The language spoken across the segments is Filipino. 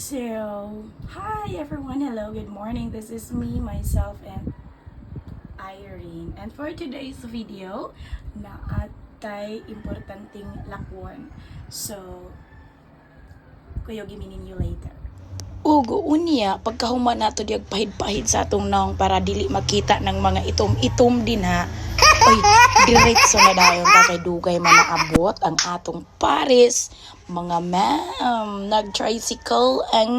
So, hi everyone, hello, good morning. This is me, myself, and Irene. And for today's video, naatay importanteng lakwon. So, kuyo giminin you later. Ugo unya pagkahuman nato diag pahid-pahid sa atong naong para dili makita ng mga itom-itom din ha. Oy, diretso na dayon kay dugay man naabot ang atong Paris. Mga ma'am, nag-tricycle ang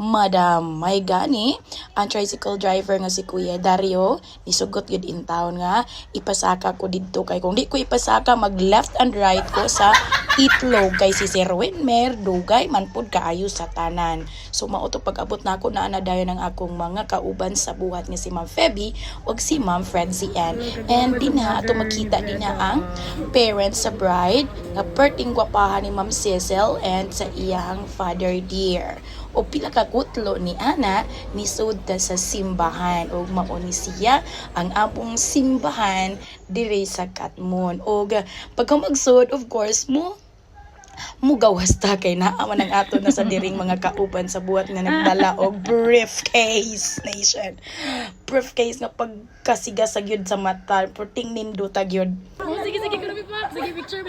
madam. May gani, ang tricycle driver nga si Kuya Dario, nisugot yun in town nga, ipasaka ko dito kay kung di ko ipasaka, mag left and right ko sa itlog kay si Sir Winmer, dugay man pud kaayo sa tanan. So mauto pag-abot na ako na dayon ang akong mga kauban sa buhat nga si Ma'am Feby ug si Ma'am Fredzy Ann. And dinha ato makita dinha ang parents sa bride nga perting gwapahan ni Ma'am Cecil and sa iyang father dear. O pila ka kutlo ni ana ni sudta sa simbahan o mauni siya ang apong simbahan diri sa Katmon. O pagka magsud of course mugawas ta kay naaman ang ato na sa diring mga kauban sa buhat nga nagdala og briefcase nation. Briefcase nga pagkasiga sa gyud sa mata, puting nindota gyud. Sige, grabe pa. Sige, picture.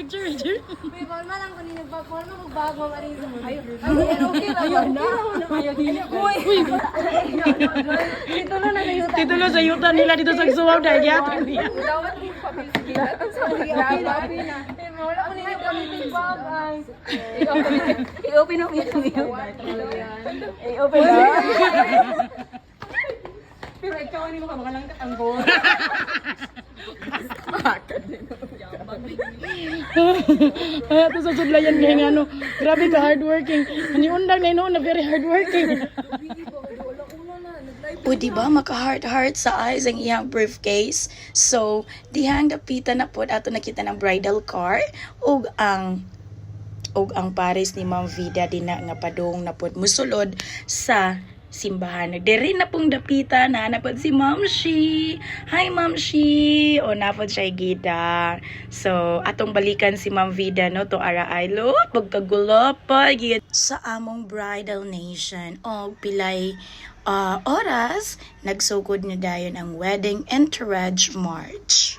May forma lang ko nila ba? Forma ko bago marin sa mga. Ayun, okay lang na. Uy. Dito na sa yuta nila dito sa suwaw dahil yata niya. Dawat mo pa sige. Wala ko nila gamitin bagay. I-open up yun. I-open up. Pero ikaw ano mo ka mga lang katanggol. Ito sa sudlayan ngayon ano. Grabe ka hardworking. Ani undang na ino na very hardworking. O diba maka-heart sa eyes ang iyang briefcase. So dihang dapitan na pod ato nakita ng bridal car ug ang pares ni Ma'am Vida dina nga padung na pod musulod sa simbahan. Diri na pong dapitan na napod si Ma'am Shi. Hi Ma'am Shi. O napod siya gida. So atong balikan si Ma'am Vida no to ara aylo pagkagulo pa gid sa among bridal nation. O pilay oras nagsugod na dayon ang wedding entourage march.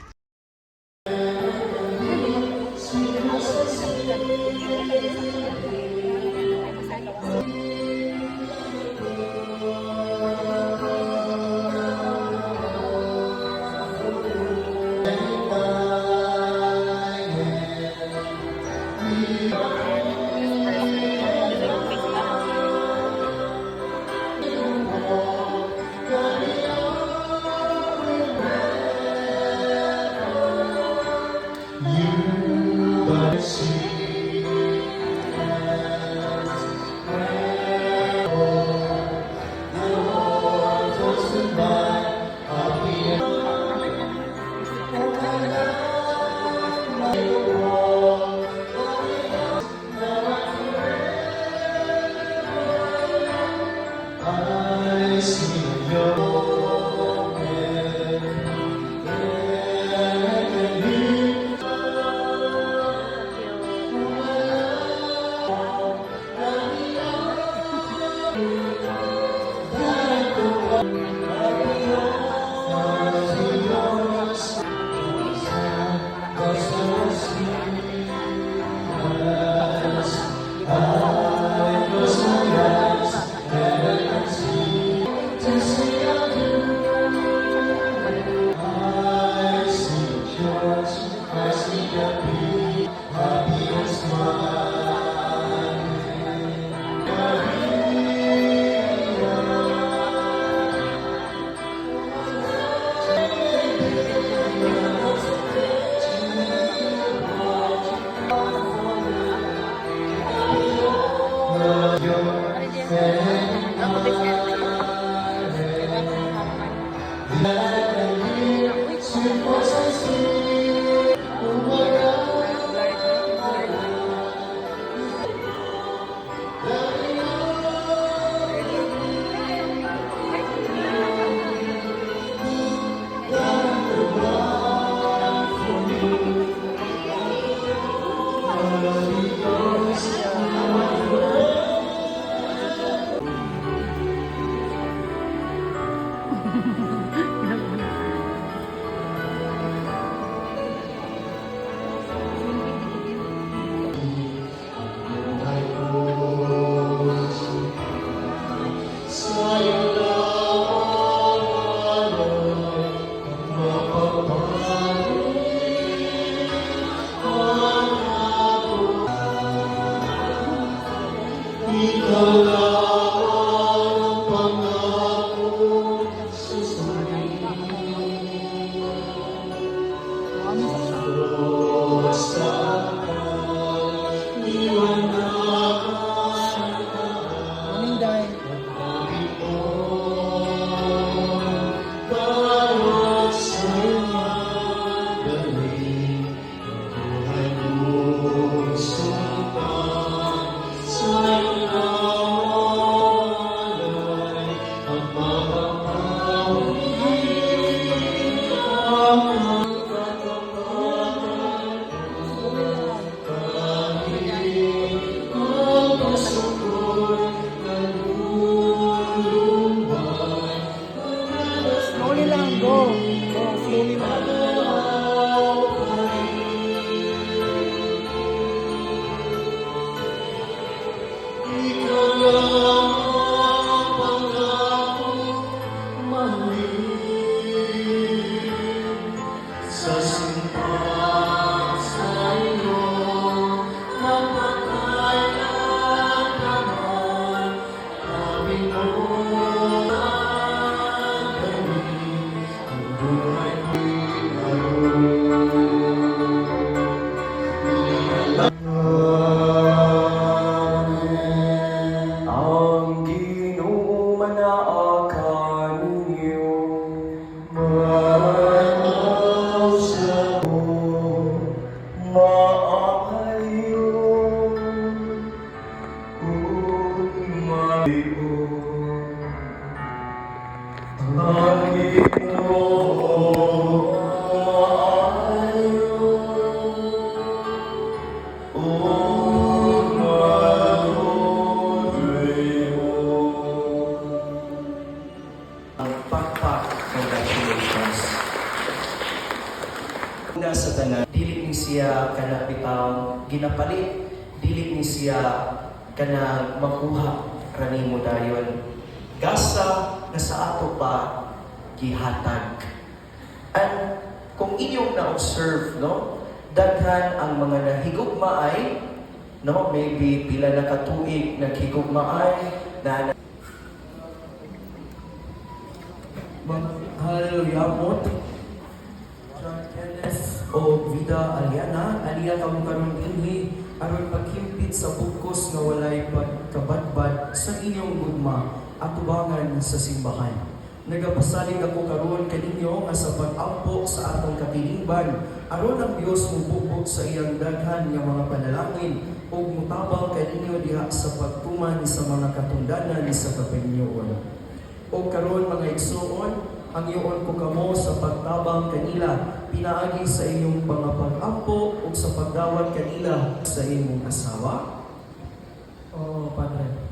Morning, Day. Slowly lang, go. Go, slowly lang. Ang Ginoo manaakan ninyo, manaw sa maayo, umayo. Ang Ginoo maayo, Pagpak, congratulations. Una sa tanan, dili ni siya kana bitaw ginapalit, dili ni siya kana makuha kanimo dayon. Gasa na sa ato pa gihatag. And kung inyong na-observe, no, daghan ang mga nahigugma ay, no, maybe pila na katuig naghigugma ay na mahal yamot John Kenneth o Vida Aliana aliya kamo karon dinhi aron paghimpit sa bugkos nga walay pagkabadbad sa inyong gugma atubangan sa simbahan. Nagapasalig ako karon kaninyo nga sa pag-ampo sa atong katilingban aron ang Dios mubukod sa iyang daghan nga mga panalangin ug mutabang kaninyo diha sa pagtuman sa mga katundanan sa kapinyoon. O karon mga igsoon, ang iyon ko kamo sa pagtabang kanila, pinaagi sa inyong mga pag-ampo o sa pagdawat kanila sa inyong asawa. O Padre,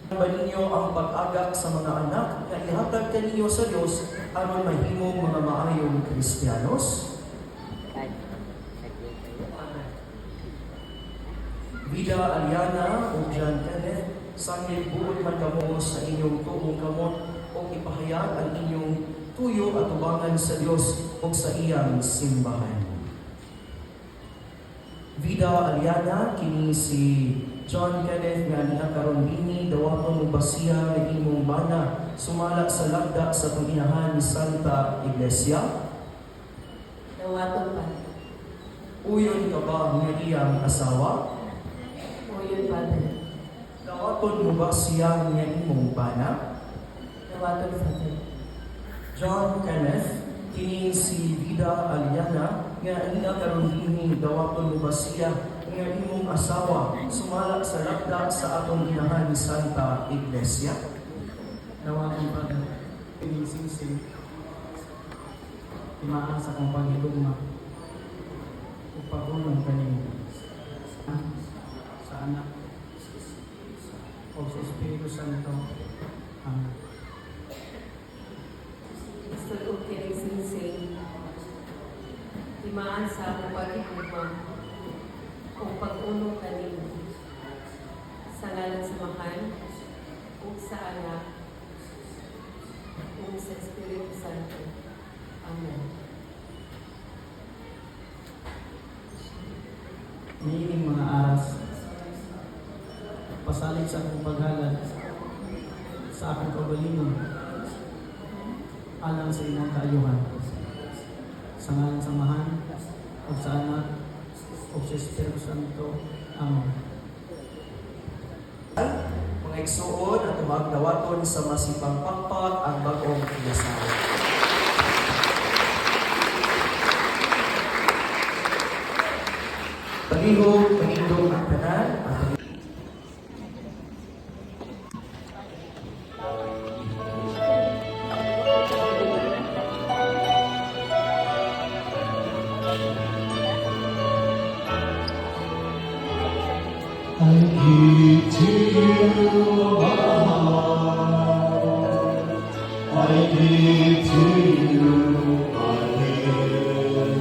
ba ninyo ang pag-agak sa mga anak na ihatag kaninyo sa Diyos aron mahimong mga maayong Kristiyanos? Vida Aliana o John Kenneth, sangil buod man kamo sa inyong tuong kamot o ipahayag ang inyong tuyo at tubangan sa Diyos o sa iyang simbahan. Vida Aliana, kini si John Kenneth nga niya karon dinhi dawaton mo basiya nga imong bana sumala sa lagda sa panginahan ni Santa Iglesia. Dawaton pa. Uyon ka ba nga iyang asawa? Uyon, Padre. Dawaton mo ba siya nga imong bana? Dawaton, Padre. John Kenneth, kini si Vida Aliana, nga ina karon dinhi dawaton mo ba siya nga imong asawa sumala sa lagda sa atong ginahan ni Santa Iglesia? Dawaton pa na pinising-sing timaan sa kong pangilugma o pag-unong kanino sa anak o sa Espiritu Santo. Amen. Gusto ko pinising-sing timaan sa akong pag-ilugma o pag-unong kanino sa ngalan sa Mahan o sa anak o sa Espiritu Santo. Amen. Niining mga aras pasalit sa akong paghalad sa akong kaugalingon alang sa imong kaayuhan. Sa ngalan sa Amahan, o sa Anak, o sa Espiritu Santo. Amen. Mga igsuon at magdawaton sa masipang pakpak ang bagong kinasal. Palihog, panindog ang tanan, at I give to you my heart. I give to you my will.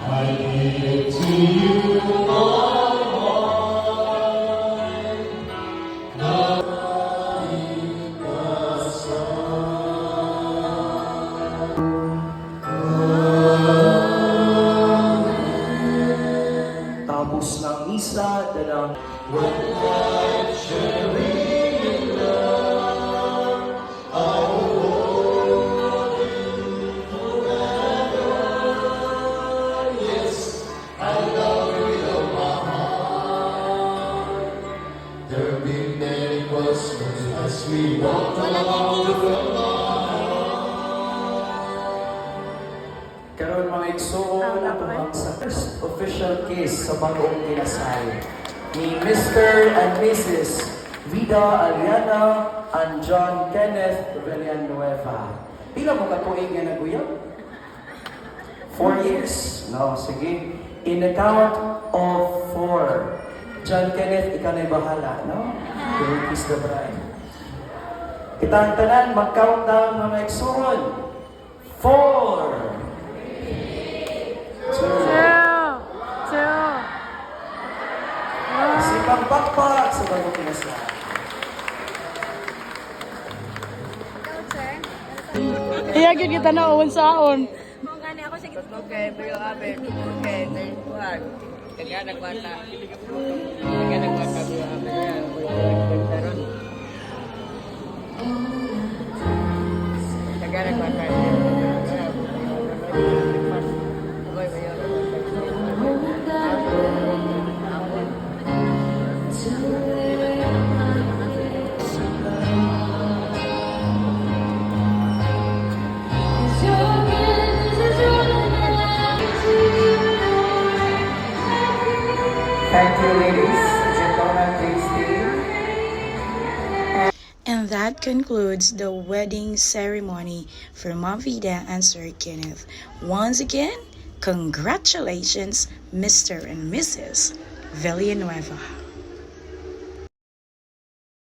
I give to you my heart. tapos ng misa, dalang There will be many questions as we walk along the road. karon mga igsuon at sa first official kiss sa bagong kinasal ni Mr. and Mrs. Vida Aliana and John Kenneth Villanueva. Pila mo katuig nga naguyab? 4 years? No, sige. In the count of 4. John Kenneth, ikaw na'y bahala, no? You will kiss the bride. Kita ang tanan, mag-countdown mga igsuon. 4, 2, Sipang pakpak sa bagong kinasal. Iyagin kita na uwan saon. Okay, pero abe, okay, may buhat. Kaya nagbata. Kaya nagbata pero abe yan. Kaya nagbata. Thank you, ladies. Gentlemen, please stay. And that concludes the wedding ceremony for Mom Vida and Sir Kenneth. Once again, congratulations, Mr. and Mrs. Villanueva.